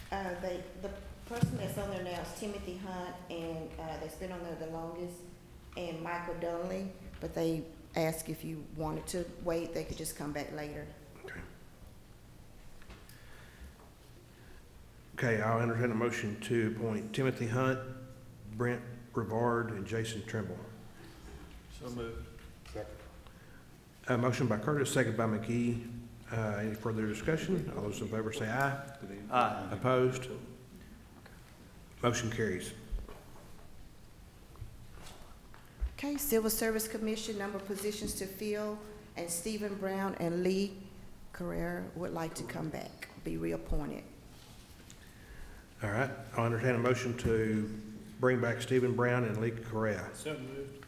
The person that's on there now is Timothy Hunt, and that's been on there the longest, and Michael Donnelly, but they asked if you wanted to wait, they could just come back later. Okay, I'll entertain a motion to appoint Timothy Hunt, Brent Brevard, and Jason Trimble. So moved. A motion by Curtis, second by McGee. Any further discussion? All those in favor say aye. Aye. Opposed? Motion carries. Okay, Civil Service Commission, number of positions to fill, and Stephen Brown and Lee Carrera would like to come back, be reappointed. All right, I'll entertain a motion to bring back Stephen Brown and Lee Correa. So moved.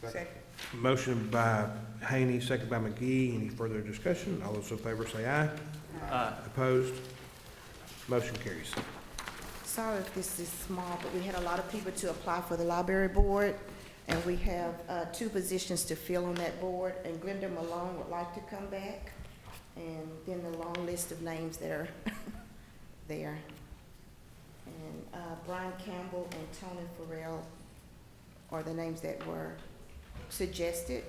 Second. Motion by Haney, second by McGee. Any further discussion? All those in favor say aye. Aye. Opposed? Motion carries. Sorry if this is small, but we had a lot of people to apply for the library board, and we have 2 positions to fill on that board, and Glenda Malone would like to come back, and then the long list of names that are there. And Brian Campbell and Tony Farrell are the names that were suggested,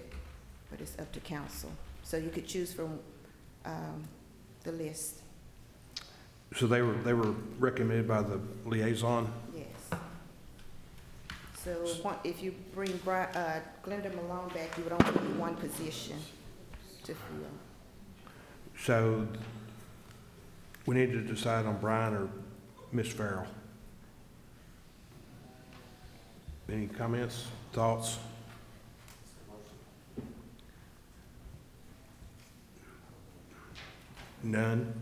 but it's up to council. So you could choose from the list. So they were recommended by the liaison? Yes. So if you bring Glenda Malone back, you would only need one position to fill. So we need to decide on Brian or Ms. Farrell. Any comments, thoughts? None?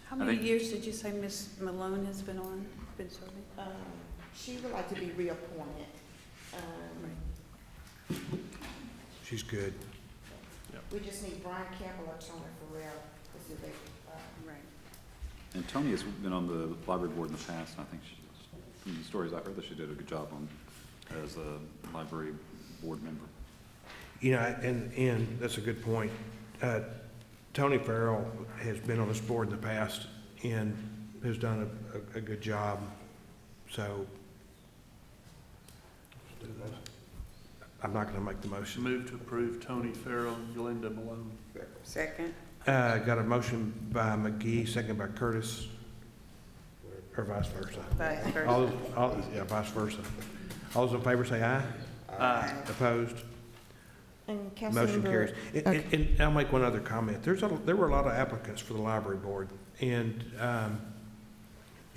How I many think- years did you say Ms. Malone has been on, been serving? She would like to be reappointed. She's good. We just need Brian Campbell or Tony Farrell. This is Right. And Tony has been on the library board in the past, and I think from the stories I heard, that she did a good job as a library board member. You know, and that's a good point. Tony Farrell has been on this board in the past and has done a good job, so I'm not gonna make the motion. Move to approve Tony Farrell and Glenda Malone. Second. Got a motion by McGee, second by Curtis, or vice versa. Vice versa. Yeah, vice versa. All those in favor say aye. Aye. Opposed? And Motion Councilmember. carries. And I'll make one other comment. There were a lot of applicants for the library board, and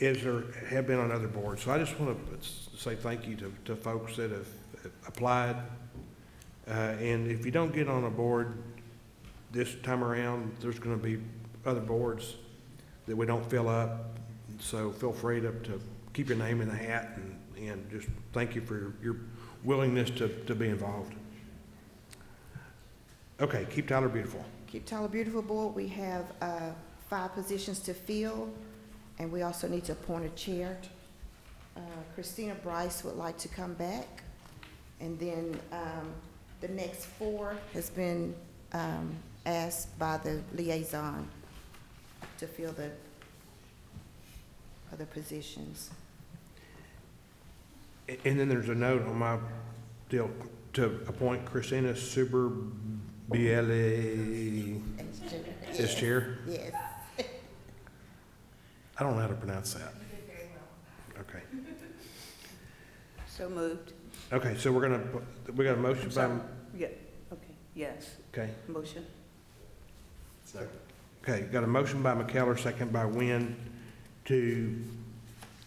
as there have been on other boards. So I just want to say thank you to folks that have applied. And if you don't get on a board this time around, there's going to be other boards that we don't fill up. So feel free to keep your name in the hat, and just thank you for your willingness to be involved. Okay, Keep Tyler Beautiful. Keep Tyler Beautiful Board, we have 5 positions to fill, and we also need to appoint a chair. Christina Bryce would like to come back, and then the next 4 has been asked by the liaison to fill the other positions. And then there's a note on my deal to appoint Christina Suber-Biele as chair. Yes. I don't know how to pronounce that. Okay. So moved. Okay, so we got a motion I'm by, sorry. Yeah, okay, yes. okay. Motion. Okay, got a motion by McKellar, second by Wynn, to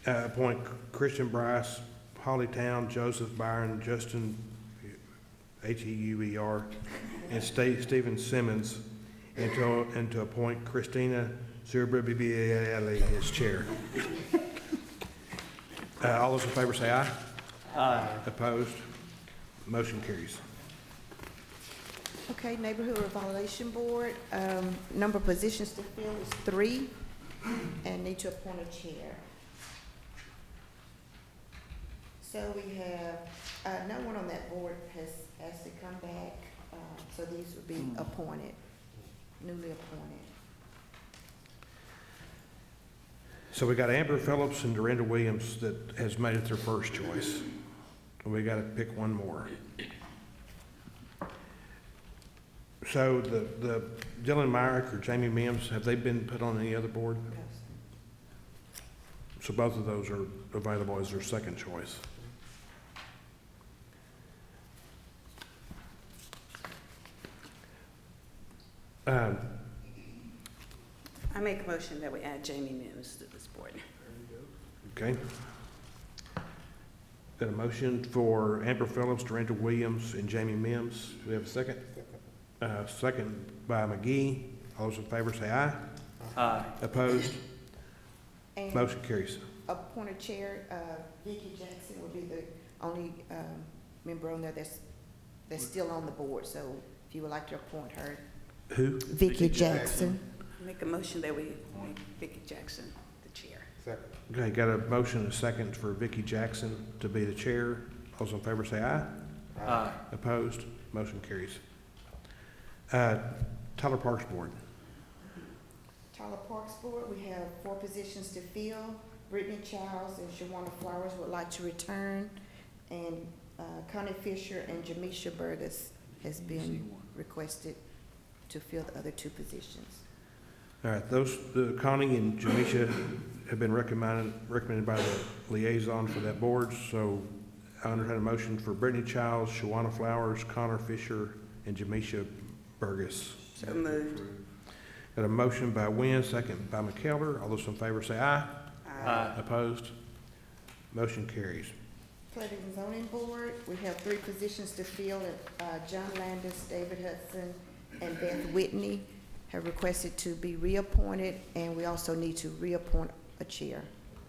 appoint Christian Bryce, Holly Town, Joseph Byron, Justin, Heuer, and Stephen Simmons, and to appoint Christina Zerber-Bibiele as chair. All those in favor say aye. Aye. Opposed? Motion carries. Okay, Neighborhood Revitalization Board, number of positions to fill is 3, and need to appoint a chair. So we have, no one on that board has asked to come back, so these would be appointed, newly appointed. So we got Amber Phillips and Dorinda Williams that has made it their first choice. We got to pick one more. So the Dylan Myrick or Jamie Mims, have they been put on any other board? So both of those are available as their second choice. I make a motion that we add Jamie Mims to this board. Okay. Got a motion for Amber Phillips, Dorinda Williams, and Jamie Mims. Do we have a second? Second by McGee. All those in favor say aye. Aye. Opposed? And Motion carries. appointed chair, Vicki Jackson will be the only member on there that's still on the board, so if you would like to appoint her. Who? Vicki Jackson. Make a motion that we make Vicki Jackson the chair. Okay, got a motion and a second for Vicki Jackson to be the chair. All those in favor say aye. Aye. Opposed? Motion carries. Tyler Parks Board. Tyler Parks Board, we have 4 positions to fill, Brittany Childs and Shawana Flowers would like to return, and Connie Fisher and Jamisha Burgess has been requested to fill the other 2 positions. All right, the Connie and Jamisha have been recommended by the liaison for that board, so I entertain a motion for Brittany Childs, Shawana Flowers, Connor Fisher, and Jamisha Burgess. So moved. Got a motion by Wynn, second by McKellar. All those in favor say aye. Aye. Opposed? Motion carries. Planning and Zoning Board, we have 3 positions to fill. John Landis, David Hudson, and Beth Whitney have requested to be reappointed, and we also need to reappoint a chair,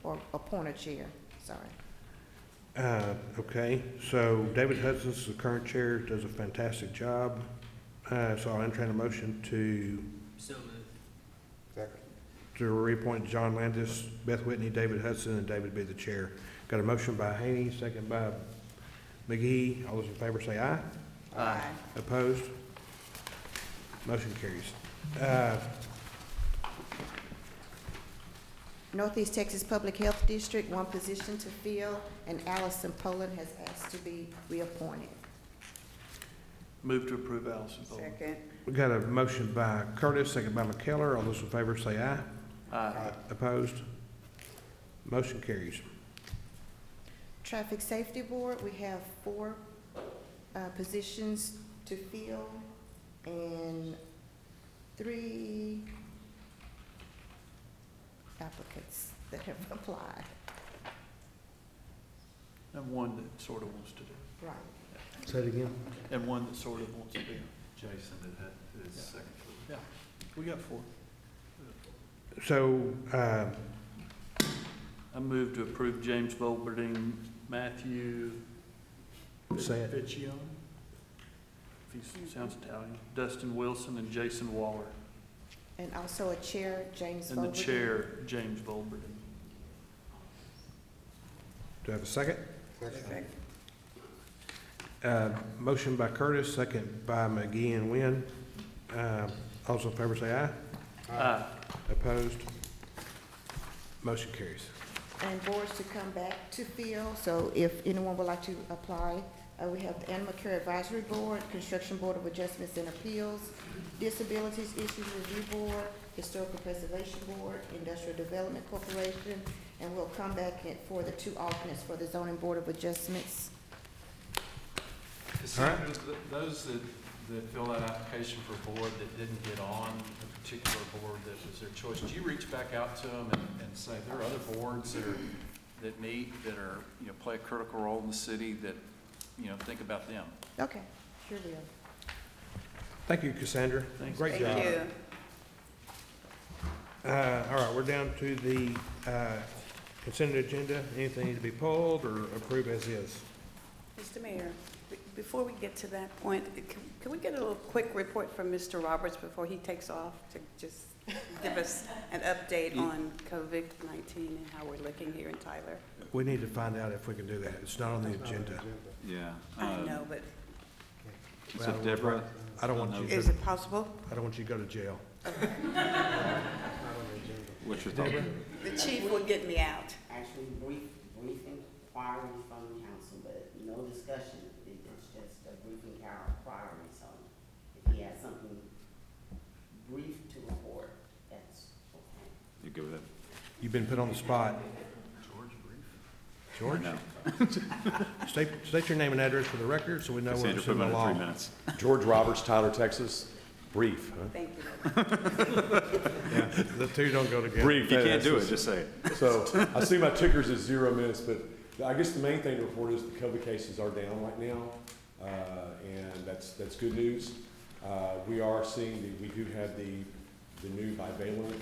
or appoint a chair, sorry. Okay, so David Hudson's the current chair, does a fantastic job. So I'll entertain a motion to reappoint John Landis, Beth Whitney, David Hudson, and David be the chair. Got a motion by Haney, second by McGee. All those in favor say aye. Aye. Opposed? Motion carries. Northeast Texas Public Health District, 1 position to fill, and Allison Poland has asked to be reappointed. Move to approve Allison Boland. Second. We got a motion by Curtis, second by McKellar. All those in favor say aye. Aye. Opposed? Motion carries. Traffic Safety Board, we have 4 positions to fill, and 3 applicants that have applied. And one that sort of wants to do. Right. Say it again. And one that sort of wants to do. Jason that had his second. Yeah, we got 4. So, I move to approve James Bolberding, Matthew say it. Ficcione, if he sounds Italian, Dustin Wilson, and Jason Waller. And also a chair, James And the Fogarty. chair, James Bolberding. Do I have a second? Second. Motion by Curtis, second by McGee and Wynn. All those in favor say aye. Aye. Opposed? Motion carries. And boards to come back to fill, so if anyone would like to apply, we have the Animal Care Advisory Board, Construction Board of Adjustments and Appeals, Disabilities Issues Review Board, Historical Preservation Board, Industrial Development Corporation, and we'll come back for the 2 alternates for the Zoning Board of Adjustments. Cassandra, those that filled out application for a board that didn't get on a particular board that was their choice, do you reach back out to them and say, there are other boards that meet, that are, play a critical role in the city, that, think about them? Okay, sure will. Thank you, Cassandra. Thanks. Great job. Thank you. All right, we're down to the consent agenda. Anything need to be pulled or approved as is? Mr. Mayor, before we get to that point, can we get a little quick report from Mr. Roberts before he takes off to just give us an update on COVID-19 and how we're looking here in Tyler? We need to find out if we can do that. It's not on the agenda. Yeah. I know, but So Deborah, I don't want you is to, it possible? I don't want you to go to jail. what's your thought? The chief will get me out. Actually, brief inquiry from council, but no discussion. It's just a brief inquiry, so if he has something brief to report, that's okay. You go with that? You've been put on the spot. George? No. State your name and address for the record so we know Cassandra, what's put in him the on in law. 3 minutes. George Roberts, Tyler, Texas. Brief, huh? Thank you. Yeah, the 2 don't go together. Brief. You can't that's do it, just- just say it. So I see my tickers is 0 minutes, but I guess the main thing to report is the COVID cases are down right now, and that's good news. We are seeing we do have the new bivalent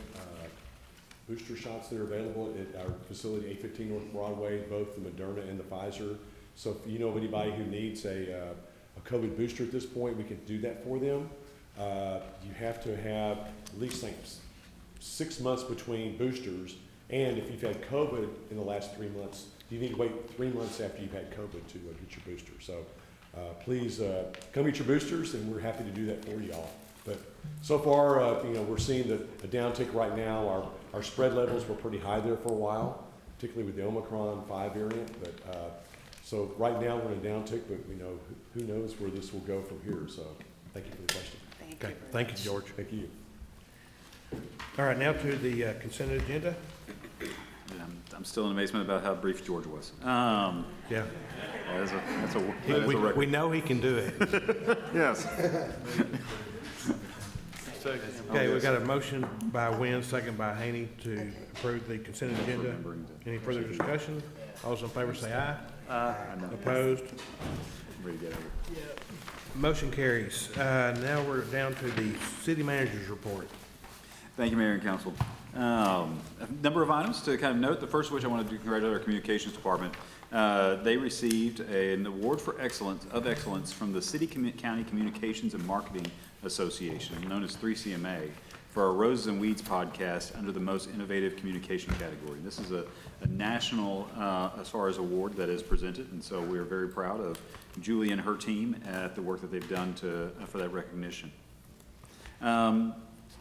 booster shots that are available at our facility, 815 North Broadway, both the Moderna and the Pfizer. So if you know of anybody who needs a COVID booster at this point, we can do that for them. You have to have at least 6 months between boosters, and if you've had COVID in the last 3 months, you need to wait 3 months after you've had COVID to get your booster. So please come get your boosters, and we're happy to do that for y'all. But so far, we're seeing a downtick right now. Our spread levels were pretty high there for a while, particularly with the Omicron 5 variant. But so right now we're in a downtick, but we know who knows where this will go from here. So thank you for the question. Okay, thank you, George. Thank you. All right, now to the consent agenda. I'm still in amazement about how brief George was. Yeah. That's a record. We know he can do it. Yes. Okay, we got a motion by Wynn, second by Haney to approve the consent agenda. Any further discussion? All those in favor say aye. Aye. Opposed? Ready to get over. Motion carries. Now we're down to the city manager's report. Thank you, Mayor and Council. A number of items to kind of note. The first of which I want to congratulate our communications department. They received an award for excellence from the City County Communications and Marketing Association, known as 3CMA, for our Roses and Weeds podcast under the most innovative communication category. This is a national, as far as award that is presented, and so we are very proud of Julie and her team at the work that they've done for that recognition.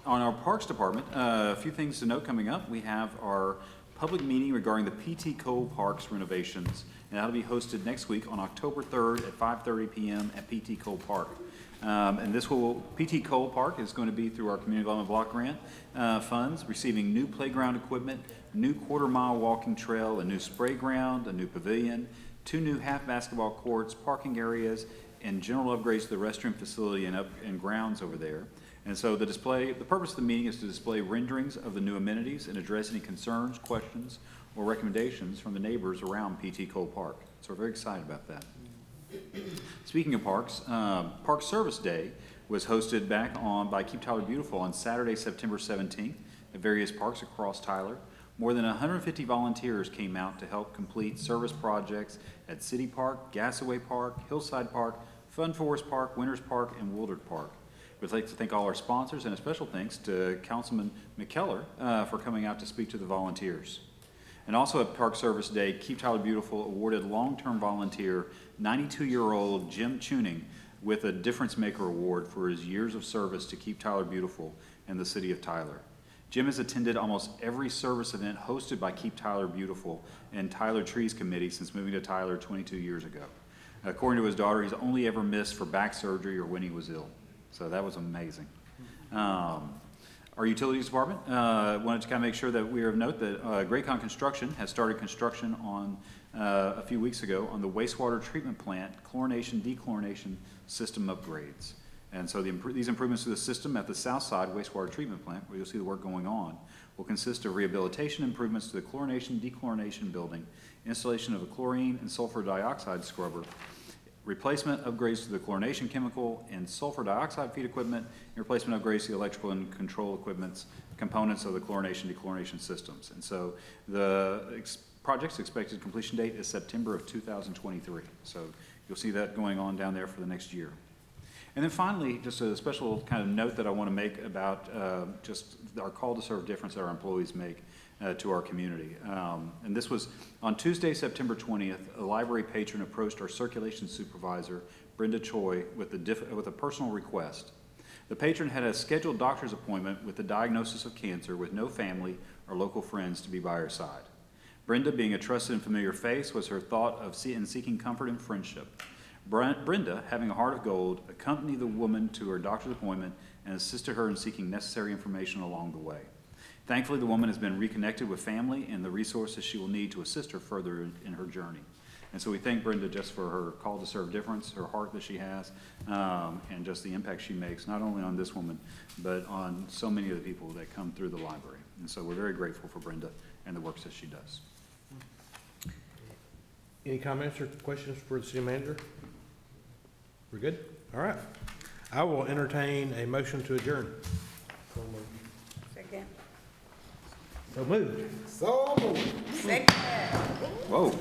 On our Parks Department, a few things to note coming up. We have our public meeting regarding the P.T. Cole Parks renovations, and that'll be hosted next week on October 3rd at 5:30 p.m. at P.T. Cole Park. And P.T. Cole Park is going to be through our Community Development Block Grant funds, receiving new playground equipment, new quarter-mile walking trail, a new spray ground, a new pavilion, 2 new half basketball courts, parking areas, and general upgrades to the restroom facility and grounds over there. And so the purpose of the meeting is to display renderings of the new amenities and address any concerns, questions, or recommendations from the neighbors around P.T. Cole Park. So we're very excited about that. Speaking of parks, Park Service Day was hosted by Keep Tyler Beautiful on Saturday, September 17th at various parks across Tyler. More than 150 volunteers came out to help complete service projects at City Park, Gasaway Park, Hillside Park, Fun Forest Park, Winters Park, and Woolard Park. We'd like to thank all our sponsors and a special thanks to Councilman McKellar for coming out to speak to the volunteers. And also at Park Service Day, Keep Tyler Beautiful awarded long-term volunteer 92-year-old Jim Tuning with a Difference Maker Award for his years of service to Keep Tyler Beautiful and the city of Tyler. Jim has attended almost every service event hosted by Keep Tyler Beautiful and Tyler Trees Committee since moving to Tyler 22 years ago. According to his daughter, he's only ever missed for back surgery or when he was ill. So that was amazing. Our utilities department wanted to kind of make sure that we are of note that Graycon Construction has started construction on a few weeks ago on the wastewater treatment plant chlorination dechlorination system upgrades. And so these improvements to the system at the south side wastewater treatment plant, where you'll see the work going on, will consist of rehabilitation improvements to the chlorination dechlorination building, installation of a chlorine and sulfur dioxide scrubber, replacement upgrades to the chlorination chemical and sulfur dioxide feed equipment, and replacement upgrades to the electrical and control components of the chlorination dechlorination systems. And so the project's expected completion date is September of 2023. So you'll see that going on down there for the next year. And then finally, just a special kind of note that I want to make about just our call to serve difference that our employees make to our community. And this was on Tuesday, September 20th, a library patron approached our circulation supervisor, Brenda Choi, with a personal request. The patron had a scheduled doctor's appointment with the diagnosis of cancer with no family or local friends to be by her side. Brenda, being a trusted and familiar face, was her thought of seeking comfort and friendship. Brenda, having a heart of gold, accompanied the woman to her doctor's appointment and assisted her in seeking necessary information along the way. Thankfully, the woman has been reconnected with family and the resources she will need to assist her further in her journey. And so we thank Brenda just for her call to serve difference, her heart that she has, and just the impact she makes, not only on this woman, but on so many of the people that come through the library. And so we're very grateful for Brenda and the work that she does. Any comments or questions for the city manager? We're good? All right. I will entertain a motion to adjourn. Second. So moved. So moved. Second. Whoa.